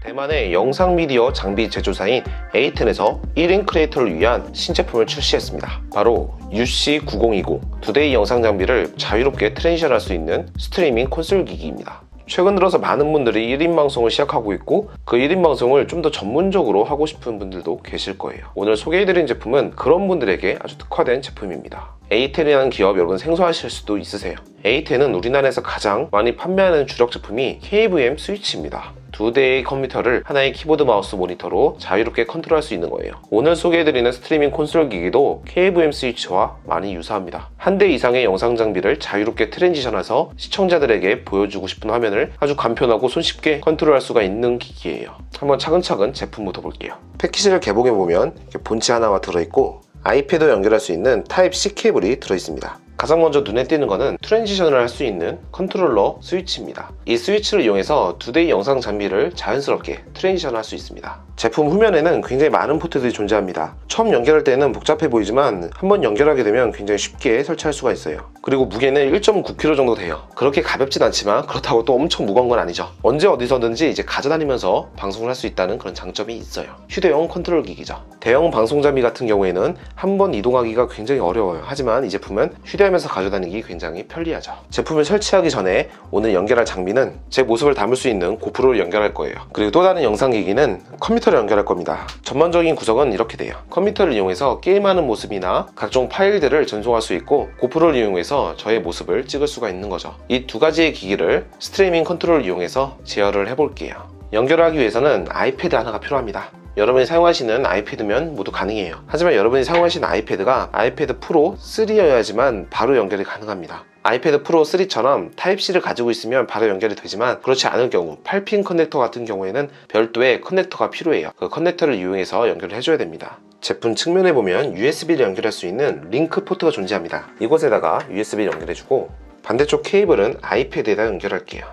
대만의 영상 미디어 장비 제조사인 에이텐에서 1인 크리에이터를 위한 신제품을 출시했습니다. 바로 UC9020 2데이 영상 장비를 자유롭게 트랜지션할 수 있는 스트리밍 콘솔 기기입니다. 최근 들어서 많은 분들이 1인 방송을 시작하고 있고 그 1인 방송을 좀 더 전문적으로 하고 싶은 분들도 계실 거예요. 오늘 소개해드린 제품은 그런 분들에게 아주 특화된 제품입니다. 에이텐이라는 기업 여러분 생소하실 수도 있으세요. 에이텐은 우리나라에서 가장 많이 판매하는 주력 제품이 KVM 스위치입니다. 2대의 컴퓨터를 하나의 키보드 마우스 모니터로 자유롭게 컨트롤할 수 있는 거예요. 오늘 소개해드리는 스트리밍 콘솔 기기도 KVM 스위치와 많이 유사합니다. 한 대 이상의 영상 장비를 자유롭게 트랜지션해서 시청자들에게 보여주고 싶은 화면을 아주 간편하고 손쉽게 컨트롤할 수가 있는 기기예요. 한번 차근차근 제품부터 볼게요. 패키지를 개봉해보면 이렇게 본체 하나가 들어있고 아이패드 연결할 수 있는 타입C 케이블이 들어있습니다. 가장 먼저 눈에 띄는 거는 트랜지션을 할 수 있는 컨트롤러 스위치입니다. 이 스위치를 이용해서 2데이 영상 장비를 자연스럽게 트랜지션 할 수 있습니다. 제품 후면에는 굉장히 많은 포트들이 존재합니다. 처음 연결할 때는 복잡해 보이지만 한번 연결하게 되면 굉장히 쉽게 설치할 수가 있어요. 그리고 무게는 1.9kg 정도 돼요. 그렇게 가볍진 않지만 그렇다고 또 엄청 무거운 건 아니죠. 언제 어디서든지 이제 가져다니면서 방송을 할 수 있다는 그런 장점이 있어요. 휴대용 컨트롤 기기죠. 대형 방송 장비 같은 경우에는 한번 이동하기가 굉장히 어려워요. 하지만 이 제품은 휴대하면서 가져다니기 굉장히 편리하죠. 제품을 설치하기 전에 오늘 연결할 장비는 제 모습을 담을 수 있는 고프로를 연결할 거예요. 그리고 또 다른 영상 기기는 컴퓨터를 연결할 겁니다. 전반적인 구성은 이렇게 돼요. 컴퓨터를 이용해서 게임하는 모습이나 각종 파일들을 전송할 수 있고 고프로를 이용해서 저의 모습을 찍을 수가 있는 거죠. 이 두 가지의 기기를 스트리밍 컨트롤을 이용해서 제어를 해볼게요. 연결하기 위해서는 아이패드 하나가 필요합니다. 여러분이 사용하시는 아이패드면 모두 가능해요. 하지만 여러분이 사용하시는 아이패드가 아이패드 프로 3여야지만 바로 연결이 가능합니다. 아이패드 프로 3처럼 타입C를 가지고 있으면 바로 연결이 되지만 그렇지 않을 경우 8핀 커넥터 같은 경우에는 별도의 커넥터가 필요해요. 그 커넥터를 이용해서 연결을 해줘야 됩니다. 제품 측면에 보면 USB를 연결할 수 있는 링크 포트가 존재합니다. 이곳에다가 USB를 연결해주고 반대쪽 케이블은 아이패드에다 연결할게요.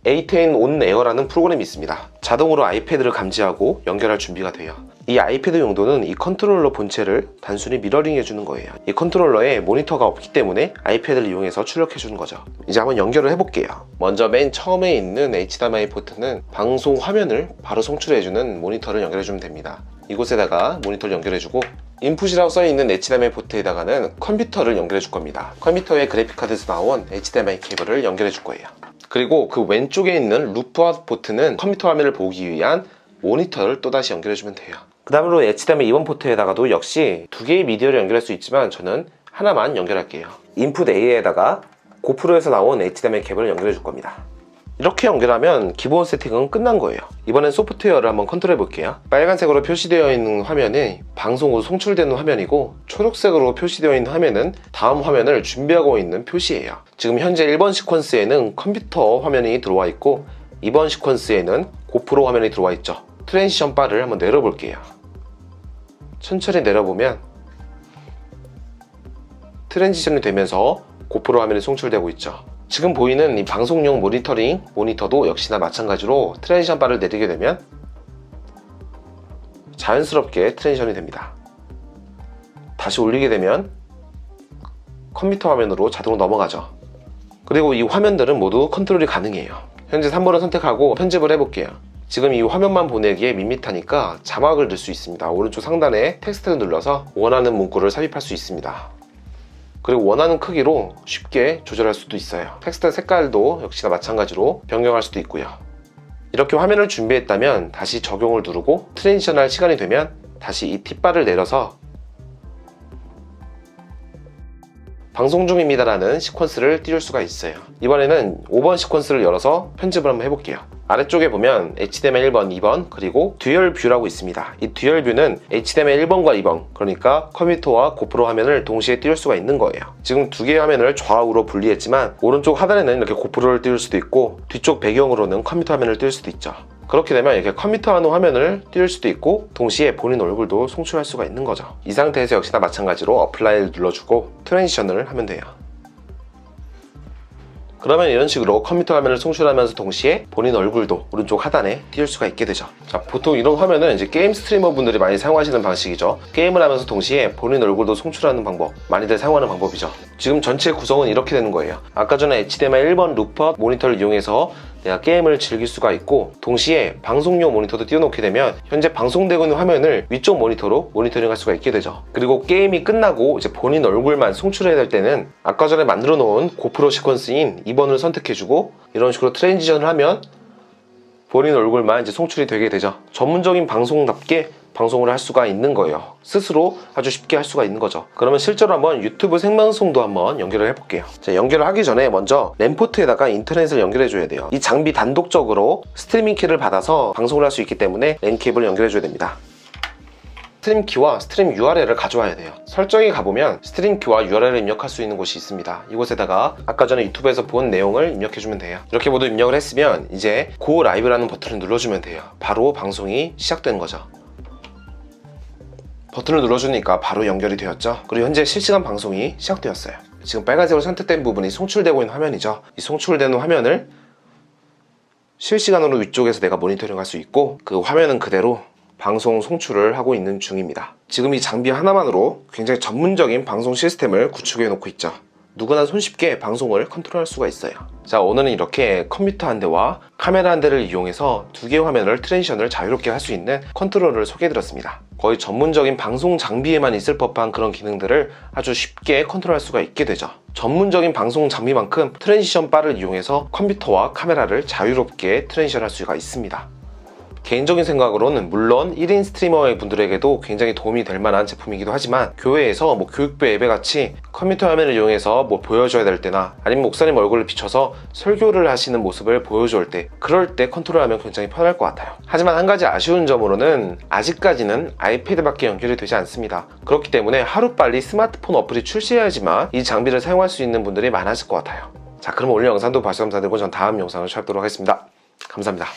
에이텐 온 에어라는 프로그램이 있습니다. 자동으로 아이패드를 감지하고 연결할 준비가 돼요. 이 아이패드 용도는 이 컨트롤러 본체를 단순히 미러링 해주는 거예요. 이 컨트롤러에 모니터가 없기 때문에 아이패드를 이용해서 출력해주는 거죠. 이제 한번 연결을 해볼게요. 먼저 맨 처음에 있는 HDMI 포트는 방송 화면을 바로 송출해주는 모니터를 연결해주면 됩니다. 이곳에다가 모니터를 연결해주고 인풋이라고 써있는 HDMI 포트에다가는 컴퓨터를 연결해줄 겁니다. 컴퓨터에 그래픽카드에서 나온 HDMI 케이블을 연결해줄 거예요. 그리고 그 왼쪽에 있는 루프아웃 포트는 컴퓨터 화면을 보기 위한 모니터를 또다시 연결해주면 돼요. 그 다음으로 HDMI 2번 포트에다가도 역시 두 개의 미디어를 연결할 수 있지만 저는 하나만 연결할게요. 인풋 A에다가 고프로에서 나온 HDMI 케이블을 연결해줄 겁니다. 이렇게 연결하면 기본 세팅은 끝난 거예요. 이번엔 소프트웨어를 한번 컨트롤해 볼게요. 빨간색으로 표시되어 있는 화면이 방송으로 송출되는 화면이고 초록색으로 표시되어 있는 화면은 다음 화면을 준비하고 있는 표시예요. 지금 현재 1번 시퀀스에는 컴퓨터 화면이 들어와 있고 2번 시퀀스에는 고프로 화면이 들어와 있죠. 트랜지션 바를 한번 내려볼게요. 천천히 내려보면 트랜지션이 되면서 고프로 화면이 송출되고 있죠. 지금 보이는 이 방송용 모니터링 모니터도 역시나 마찬가지로 트랜지션 바를 내리게 되면 자연스럽게 트랜지션이 됩니다. 다시 올리게 되면 컴퓨터 화면으로 자동으로 넘어가죠. 그리고 이 화면들은 모두 컨트롤이 가능해요. 현재 3번을 선택하고 편집을 해볼게요. 지금 이 화면만 보내기에 밋밋하니까 자막을 넣을 수 있습니다. 오른쪽 상단에 텍스트를 눌러서 원하는 문구를 삽입할 수 있습니다. 그리고 원하는 크기로 쉽게 조절할 수도 있어요. 텍스트 색깔도 역시나 마찬가지로 변경할 수도 있고요. 이렇게 화면을 준비했다면 다시 적용을 누르고 트랜지션 할 시간이 되면 다시 이 팁바를 내려서 방송 중입니다 라는 시퀀스를 띄울 수가 있어요. 이번에는 5번 시퀀스를 열어서 편집을 한번 해볼게요. 아래쪽에 보면 HDMI 1번, 2번 그리고 듀얼 뷰라고 있습니다. 이 듀얼 뷰는 HDMI 1번과 2번 그러니까 컴퓨터와 고프로 화면을 동시에 띄울 수가 있는 거예요. 지금 두 개의 화면을 좌우로 분리했지만 오른쪽 하단에는 이렇게 고프로를 띄울 수도 있고 뒤쪽 배경으로는 컴퓨터 화면을 띄울 수도 있죠. 그렇게 되면 이렇게 컴퓨터 하는 화면을 띄울 수도 있고 동시에 본인 얼굴도 송출할 수가 있는 거죠. 이 상태에서 역시나 마찬가지로 어플라이를 눌러주고 트랜지션을 하면 돼요. 그러면 이런 식으로 컴퓨터 화면을 송출하면서 동시에 본인 얼굴도 오른쪽 하단에 띄울 수가 있게 되죠. 자, 보통 이런 화면은 이제 게임 스트리머 분들이 많이 사용하시는 방식이죠. 게임을 하면서 동시에 본인 얼굴도 송출하는 방법, 많이들 사용하는 방법이죠. 지금 전체 구성은 이렇게 되는 거예요. 아까 전에 HDMI 1번 루퍼 모니터를 이용해서 내가 게임을 즐길 수가 있고, 동시에 방송용 모니터도 띄워놓게 되면 현재 방송되고 있는 화면을 위쪽 모니터로 모니터링 할 수가 있게 되죠. 그리고 게임이 끝나고 이제 본인 얼굴만 송출해야 될 때는 아까 전에 만들어 놓은 고프로 시퀀스인 2번을 선택해주고 이런 식으로 트랜지션을 하면 본인 얼굴만 이제 송출이 되게 되죠. 전문적인 방송답게 방송을 할 수가 있는 거예요. 스스로 아주 쉽게 할 수가 있는 거죠. 그러면 실제로 한번 유튜브 생방송도 한번 연결을 해볼게요. 자, 연결을 하기 전에 먼저 랜 포트에다가 인터넷을 연결해 줘야 돼요. 이 장비 단독적으로 스트리밍 키를 받아서 방송을 할 수 있기 때문에 랜 케이블을 연결해 줘야 됩니다. 스트림 키와 스트림 URL을 가져와야 돼요. 설정에 가보면 스트림 키와 URL을 입력할 수 있는 곳이 있습니다. 이곳에다가 아까 전에 유튜브에서 본 내용을 입력해주면 돼요. 이렇게 모두 입력을 했으면 이제 고 라이브라는 버튼을 눌러주면 돼요. 바로 방송이 시작되는 거죠. 버튼을 눌러주니까 바로 연결이 되었죠. 그리고 현재 실시간 방송이 시작되었어요. 지금 빨간색으로 선택된 부분이 송출되고 있는 화면이죠. 이 송출되는 화면을 실시간으로 위쪽에서 내가 모니터링 할 수 있고, 그 화면은 그대로 방송 송출을 하고 있는 중입니다. 지금 이 장비 하나만으로 굉장히 전문적인 방송 시스템을 구축해 놓고 있죠. 누구나 손쉽게 방송을 컨트롤할 수가 있어요. 자, 오늘은 이렇게 컴퓨터 한 대와 카메라 한 대를 이용해서 두 개의 화면을 트랜지션을 자유롭게 할 수 있는 컨트롤러를 소개해드렸습니다. 거의 전문적인 방송 장비에만 있을 법한 그런 기능들을 아주 쉽게 컨트롤할 수가 있게 되죠. 전문적인 방송 장비만큼 트랜지션 바를 이용해서 컴퓨터와 카메라를 자유롭게 트랜지션 할 수가 있습니다. 개인적인 생각으로는 물론 1인 스트리머 분들에게도 굉장히 도움이 될 만한 제품이기도 하지만, 교회에서 교육부 예배 같이 컴퓨터 화면을 이용해서 보여줘야 될 때나 아니면 목사님 얼굴을 비춰서 설교를 하시는 모습을 보여줄 때, 그럴 때 컨트롤하면 굉장히 편할 것 같아요. 하지만 한 가지 아쉬운 점으로는 아직까지는 아이패드밖에 연결이 되지 않습니다. 그렇기 때문에 하루빨리 스마트폰 어플이 출시해야지만 이 장비를 사용할 수 있는 분들이 많아질 것 같아요. 자, 그럼 오늘 영상도 봐주셔서 감사드리고 전 다음 영상을 찾도록 하겠습니다. 감사합니다.